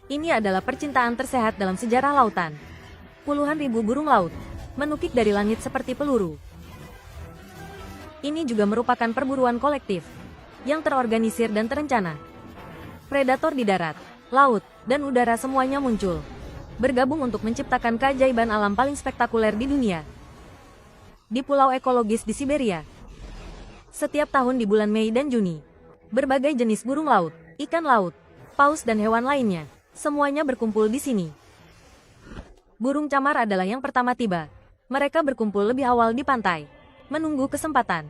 Ini adalah percintaan tersehat dalam sejarah lautan. Puluhan ribu burung laut menukik dari langit seperti peluru. Ini juga merupakan perburuan kolektif yang terorganisir dan terencana. Predator di darat, laut, dan udara semuanya muncul, bergabung untuk menciptakan keajaiban alam paling spektakuler di dunia. Di pulau ekologis di Siberia, setiap tahun di bulan Mei dan Juni, berbagai jenis burung laut, ikan laut, paus dan hewan lainnya, semuanya berkumpul di sini. Burung camar adalah yang pertama tiba. Mereka berkumpul lebih awal di pantai, menunggu kesempatan.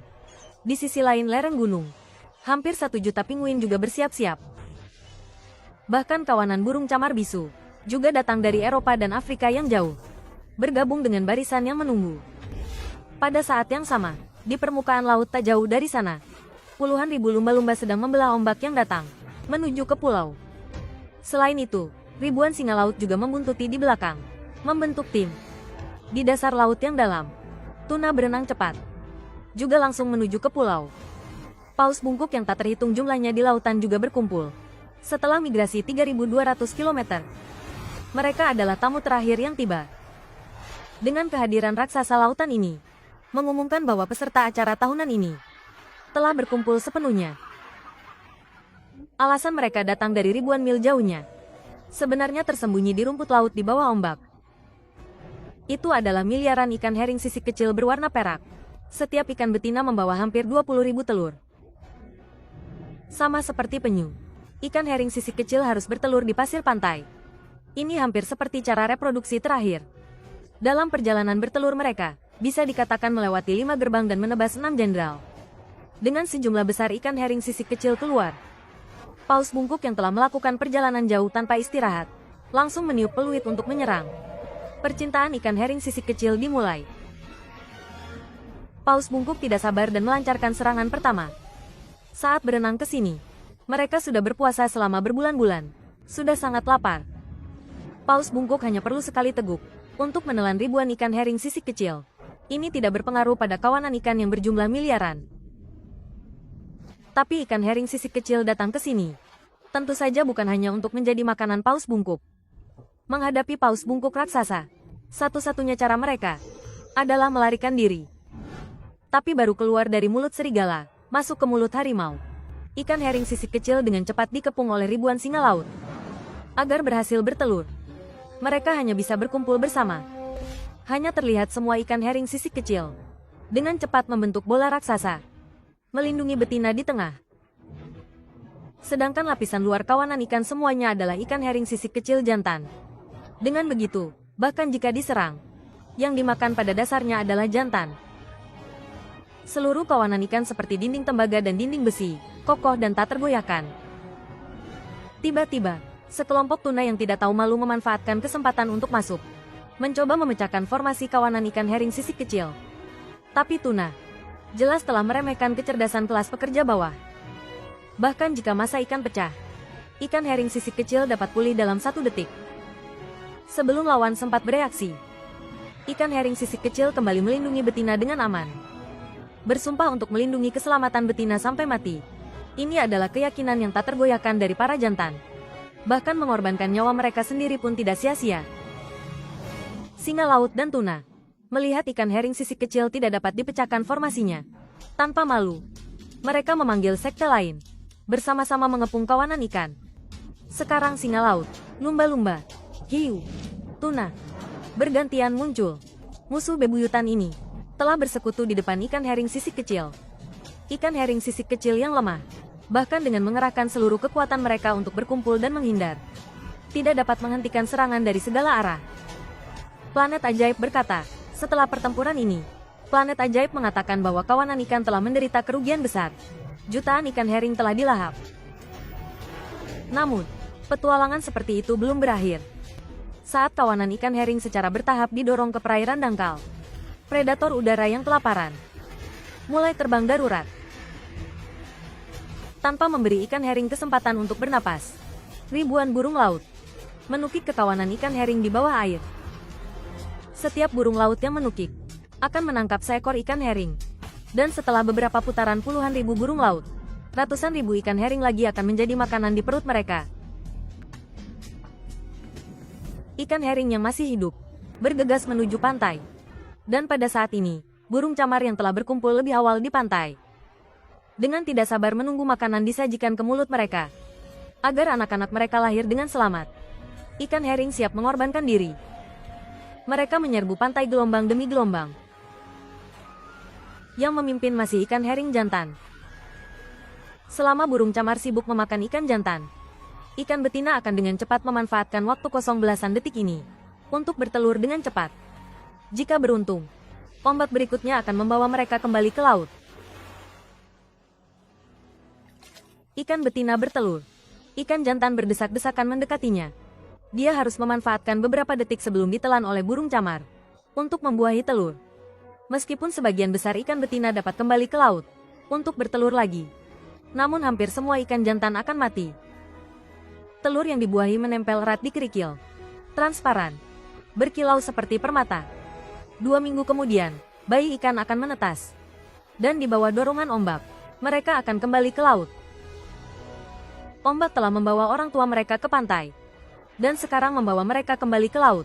Di sisi lain lereng gunung, hampir 1 juta pinguin juga bersiap-siap. Bahkan kawanan burung camar bisu juga datang dari Eropa dan Afrika yang jauh, bergabung dengan barisan yang menunggu. Pada saat yang sama, di permukaan laut tak jauh dari sana, puluhan ribu lumba-lumba sedang membelah ombak yang datang menuju ke pulau. Selain itu, ribuan singa laut juga membuntuti di belakang, membentuk tim. Di dasar laut yang dalam, tuna berenang cepat, juga langsung menuju ke pulau. Paus bungkuk yang tak terhitung jumlahnya di lautan juga berkumpul. Setelah migrasi 3.200 km, mereka adalah tamu terakhir yang tiba. Dengan kehadiran raksasa lautan ini, mengumumkan bahwa peserta acara tahunan ini telah berkumpul sepenuhnya. Alasan mereka datang dari ribuan mil jauhnya, sebenarnya tersembunyi di rumput laut di bawah ombak. Itu adalah miliaran ikan herring sisik kecil berwarna perak. Setiap ikan betina membawa hampir 20.000 telur. Sama seperti penyu, ikan herring sisik kecil harus bertelur di pasir pantai. Ini hampir seperti cara reproduksi terakhir. Dalam perjalanan bertelur mereka, bisa dikatakan melewati 5 gerbang dan menebas 6 jenderal. Dengan sejumlah besar ikan herring sisik kecil keluar, paus bungkuk yang telah melakukan perjalanan jauh tanpa istirahat, langsung meniup peluit untuk menyerang. Percintaan ikan herring sisik kecil dimulai. Paus bungkuk tidak sabar dan melancarkan serangan pertama. Saat berenang ke sini, mereka sudah berpuasa selama berbulan-bulan, sudah sangat lapar. Paus bungkuk hanya perlu sekali teguk untuk menelan ribuan ikan herring sisik kecil. Ini tidak berpengaruh pada kawanan ikan yang berjumlah miliaran. Tapi ikan herring sisik kecil datang ke sini, tentu saja bukan hanya untuk menjadi makanan paus bungkuk. Menghadapi paus bungkuk raksasa, satu-satunya cara mereka adalah melarikan diri. Tapi baru keluar dari mulut serigala, masuk ke mulut harimau, ikan herring sisik kecil dengan cepat dikepung oleh ribuan singa laut. Agar berhasil bertelur, mereka hanya bisa berkumpul bersama. Hanya terlihat semua ikan herring sisik kecil dengan cepat membentuk bola raksasa, melindungi betina di tengah. Sedangkan lapisan luar kawanan ikan semuanya adalah ikan herring sisik kecil jantan. Dengan begitu, bahkan jika diserang, yang dimakan pada dasarnya adalah jantan. Seluruh kawanan ikan seperti dinding tembaga dan dinding besi, kokoh dan tak tergoyahkan. Tiba-tiba, sekelompok tuna yang tidak tahu malu memanfaatkan kesempatan untuk masuk, mencoba memecahkan formasi kawanan ikan herring sisik kecil. Tapi tuna jelas telah meremehkan kecerdasan kelas pekerja bawah. Bahkan jika masa ikan pecah, ikan herring sisik kecil dapat pulih dalam 1 detik. Sebelum lawan sempat bereaksi, ikan herring sisik kecil kembali melindungi betina dengan aman. Bersumpah untuk melindungi keselamatan betina sampai mati. Ini adalah keyakinan yang tak tergoyahkan dari para jantan. Bahkan mengorbankan nyawa mereka sendiri pun tidak sia-sia. Singa laut dan tuna melihat ikan herring sisik kecil tidak dapat dipecahkan formasinya. Tanpa malu, mereka memanggil sekte lain, bersama-sama mengepung kawanan ikan. Sekarang singa laut, lumba-lumba, hiu, tuna bergantian muncul. Musuh bebuyutan ini telah bersekutu di depan ikan herring sisik kecil. Ikan herring sisik kecil yang lemah, bahkan dengan mengerahkan seluruh kekuatan mereka untuk berkumpul dan menghindar, tidak dapat menghentikan serangan dari segala arah. Planet Ajaib berkata, setelah pertempuran ini, Planet Ajaib mengatakan bahwa kawanan ikan telah menderita kerugian besar. Jutaan ikan herring telah dilahap. Namun, petualangan seperti itu belum berakhir. Saat kawanan ikan herring secara bertahap didorong ke perairan dangkal, predator udara yang kelaparan mulai terbang darurat. Tanpa memberi ikan herring kesempatan untuk bernapas, ribuan burung laut menukik ke kawanan ikan herring di bawah air. Setiap burung laut yang menukik akan menangkap seekor ikan herring. Dan setelah beberapa putaran puluhan ribu burung laut, ratusan ribu ikan herring lagi akan menjadi makanan di perut mereka. Ikan herring yang masih hidup bergegas menuju pantai. Dan pada saat ini, burung camar yang telah berkumpul lebih awal di pantai dengan tidak sabar menunggu makanan disajikan ke mulut mereka, agar anak-anak mereka lahir dengan selamat. Ikan herring siap mengorbankan diri. Mereka menyerbu pantai gelombang demi gelombang. Yang memimpin masih ikan herring jantan. Selama burung camar sibuk memakan ikan jantan, ikan betina akan dengan cepat memanfaatkan waktu kosong belasan detik ini untuk bertelur dengan cepat. Jika beruntung, ombak berikutnya akan membawa mereka kembali ke laut. Ikan betina bertelur. Ikan jantan berdesak-desakan mendekatinya. Dia harus memanfaatkan beberapa detik sebelum ditelan oleh burung camar untuk membuahi telur. Meskipun sebagian besar ikan betina dapat kembali ke laut untuk bertelur lagi, namun hampir semua ikan jantan akan mati. Telur yang dibuahi menempel erat di kerikil, transparan, berkilau seperti permata. 2 minggu kemudian, bayi ikan akan menetas. Dan di bawah dorongan ombak, mereka akan kembali ke laut. Ombak telah membawa orang tua mereka ke pantai, dan sekarang membawa mereka kembali ke laut.